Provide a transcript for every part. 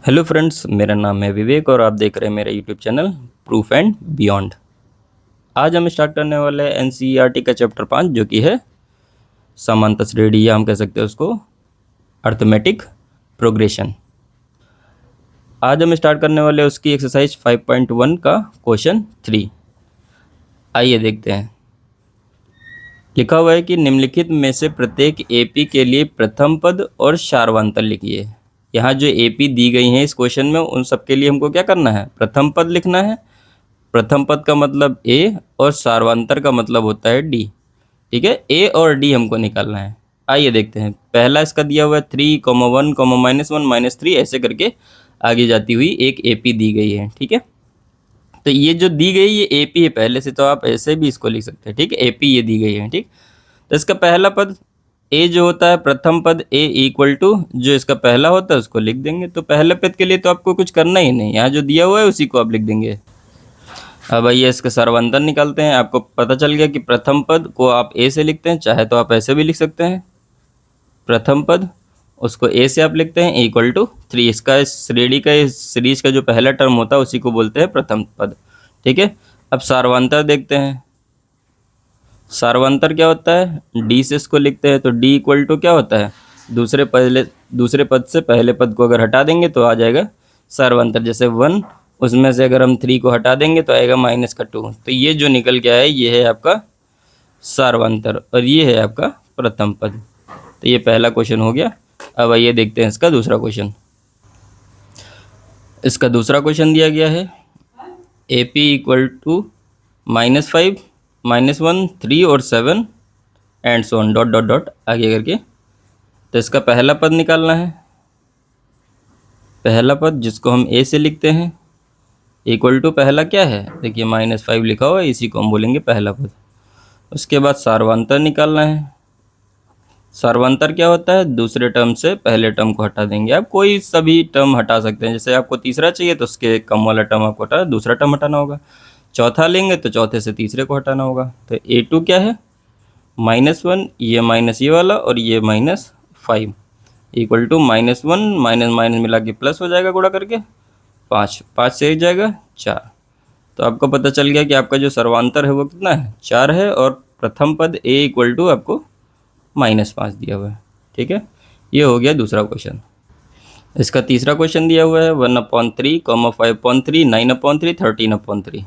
Hello friends, मेरा नाम है विवेक और आप देख रहे हैं मेरा YouTube channel proof and beyond. आज हम स्टार्ट करने वाले हैं एनसीईआरटी का चैप्टर 5 जो कि है समांतर श्रेणी, या हम कह सकते हैं उसको अर्थमेटिक प्रोग्रेशन। आज हम स्टार्ट करने वाले हैं उसकी एक्सरसाइज 5.1 का क्वेश्चन 3। आइए देखते हैं। लिखा हुआ है कि निम्नलिखित में से प्रत्येक एपी के लिए प्रथम पद और सार्वंतर लिखिए। यहाँ जो एपी दी गई हैं इस क्वेश्चन में, उन सब के लिए हमको क्या करना है? प्रथम पद लिखना है। प्रथम पद का मतलब ए और सार्वंतर का मतलब होता है डी। ठीक है, ए और डी हमको निकालना है। आइए देखते हैं। पहला इसका दिया हुआ है 3, 1, -1, -3 ऐसे करके आगे जाती हुई एक एपी दी गई है। ठीक है, तो ये जो दी गई ये एपी है पहले से, तो आप ऐसे भी इसको लिख सकते हैं। ठीक है, एपी ये दी गई है। ठीक, तो इसका पहला पद ए जो होता है, प्रथम पद ए इक्वल टू जो इसका पहला होता है उसको लिख देंगे। तो पहले पद के लिए तो आपको कुछ करना ही नहीं, यहाँ जो दिया हुआ है उसी को आप लिख देंगे। अब आइए इसका सार्वंतर निकालते हैं। आपको पता चल गया कि प्रथम पद को आप ए से लिखते हैं, चाहे तो आप ऐसे भी लिख सकते हैं। प्रथम पद उसको ए से आप लिखते हैं इक्वल टू 3। इसका इस श्रेणी का, इस सीरीज का जो पहला टर्म होता है उसी को बोलते हैं प्रथम पद। ठीक है, अब सार्वंतर देखते हैं। सार्वंतर क्या होता है? डी से इसको लिखते हैं, तो डी इक्वल टू क्या होता है? दूसरे पद से पहले पद को अगर हटा देंगे तो आ जाएगा सार्वंतर। जैसे 1, उसमें से अगर हम 3 को हटा देंगे तो आएगा -2। तो ये जो निकल के आया ये है आपका सार्वंतर और ये है आपका प्रथम पद। तो ये पहला क्वेश्चन हो गया। अब आइए देखते हैं इसका दूसरा क्वेश्चन। इसका दूसरा क्वेश्चन दिया गया है ए पी इक्वल टू -5, -1, 3 और 7 and so on dot dot dot आगे करके। तो इसका पहला पद निकालना है। पहला पद जिसको हम ए से लिखते हैं इक्वल टू पहला क्या है? देखिए -5 लिखा हुआ है, इसी को हम बोलेंगे पहला पद। उसके बाद सार्वंतर निकालना है। सार्वंतर क्या होता है? दूसरे टर्म से पहले टर्म को हटा देंगे। आप कोई सभी टर्म हटा सकते हैं। जैसे आपको तीसरा चाहिए तो उसके कम वाला टर्म आपको हटा, दूसरा टर्म हटाना होगा। चौथा लेंगे तो चौथे से तीसरे को हटाना होगा। तो A2 क्या है? -1, ये माइनस ये वाला और ये -5 इक्वल टू -1 माइनस माइनस मिला के प्लस हो जाएगा गुणा करके 5, 5 से एक जाएगा 4। तो आपको पता चल गया कि आपका जो सर्वांतर है वो कितना है? 4 है। और प्रथम पद A इक्वल टू आपको -5 दिया हुआ है। ठीक है, ये हो गया दूसरा क्वेश्चन। इसका तीसरा क्वेश्चन दिया हुआ है 1/3, 5/3, 9/3, 13/3।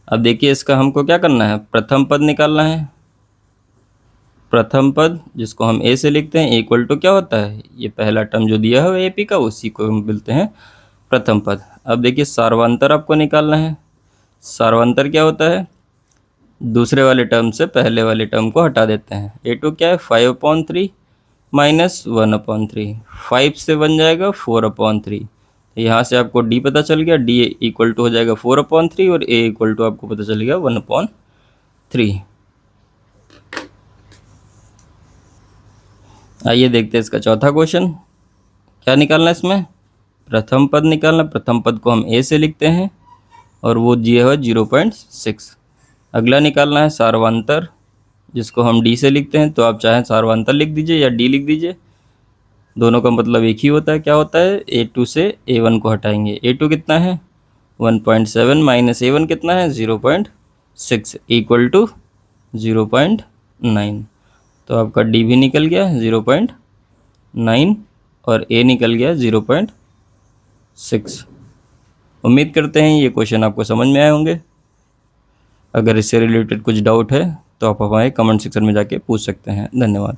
अब देखिए इसका हमको क्या करना है? प्रथम पद निकालना है। प्रथम पद जिसको हम ए से लिखते हैं इक्वल टू क्या होता है? ये पहला टर्म जो दिया है ए पी का, उसी को हम बोलते हैं प्रथम पद। अब देखिए सार्वंतर आपको निकालना है। सार्वंतर क्या होता है? दूसरे वाले टर्म से पहले वाले टर्म को हटा देते हैं। A2 क्या है? 5/3 -1/3। 5 से बन जाएगा 4/3। यहाँ से आपको D पता चल गया। D इक्वल टू हो जाएगा 4/3 और A इक्वल टू आपको पता चल गया 1/3। आइए देखते हैं इसका चौथा क्वेश्चन। क्या निकालना है इसमें? प्रथम पद निकालना। प्रथम पद को हम ए से लिखते हैं और वो दिया हुआ 0.6। अगला निकालना है सार्वंतर जिसको हम डी से लिखते हैं। तो आप चाहें सार्वंतर लिख दीजिए या डी लिख दीजिए, दोनों का मतलब एक ही होता है। क्या होता है? A2 से A1 को हटाएंगे। A2 कितना है? 1.7 माइनस A1 कितना है? 0.6 इक्वल टू 0.9। तो आपका डी भी निकल गया 0.9 और ए निकल गया 0.6। उम्मीद करते हैं ये क्वेश्चन आपको समझ में आए होंगे। अगर इससे रिलेटेड कुछ डाउट है तो आप हमारे कमेंट सेक्शन में जाके पूछ सकते हैं। धन्यवाद।